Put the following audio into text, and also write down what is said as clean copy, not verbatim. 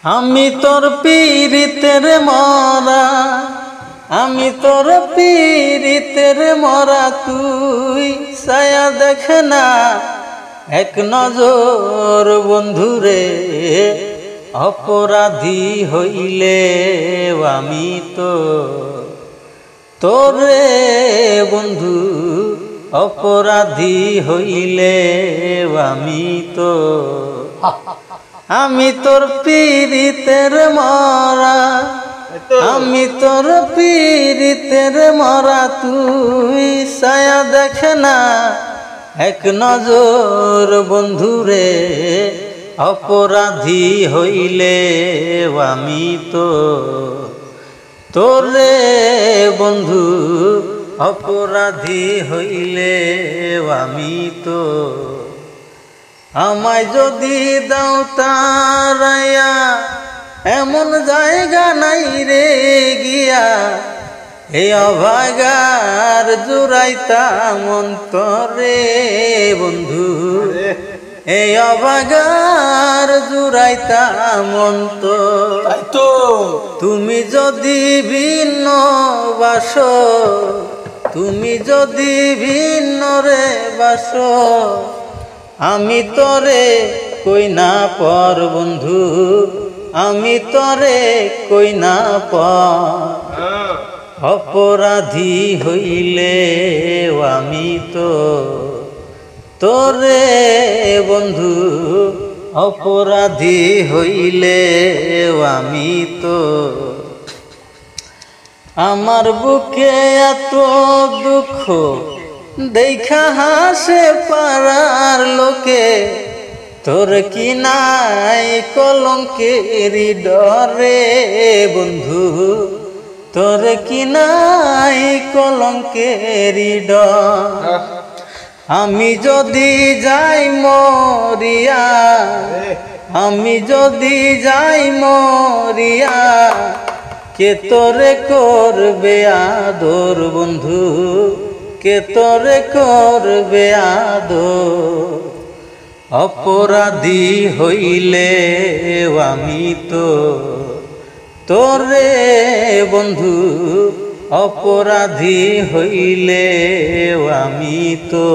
আমি তোর পীড়িতের মরা, আমি তোর পীড়িতের মরা, তুই ছায়া দেখ না এক নজর বন্ধুরে। অপরাধী হইলে আমি তো তোরে বন্ধু, অপরাধী হইলে আমি তো। আমি তোর পীড়িতের মরা, আমি তোর পীড়িতের মরা, তুই ছায়া দেখ না এক নজর বন্ধুরে। অপরাধী হইলে আমি তো তোরে বন্ধু, অপরাধী হইলে আমি তো। আমায় যদি দাও তারাইয়া, এমন জায়গা নাই রে গিয়া, এই অভাগার জুড়াইতাম অন্তরে বন্ধু। এই অভাগার জুড়াইতাম অন্তর। তুমি যদি ভিন্ন বাসো, তুমি যদি ভিন্ন রে বাসো, আমি তোরে কই না পর বন্ধু, আমি তোরে কই না পর। অপরাধী হইলে আমি তো তোরে বন্ধু, অপরাধী হইলে আমি তো। আমার বুকে এত দুঃখ দেখা হাসে পাড়ার লোকে, তোর কি নাই কলঙ্কের ডরে বন্ধু, তোর কি নাই কলঙ্কের ডর। আমি যদি যাই মরিয়া, আমি যদি যাই মরিয়া, কে তোরে করবে আদর বন্ধু, কে তোরে করবে আদর। অপরাধী হইলে আমি তো তোরে বন্ধু, অপরাধী হইলে আমি তো।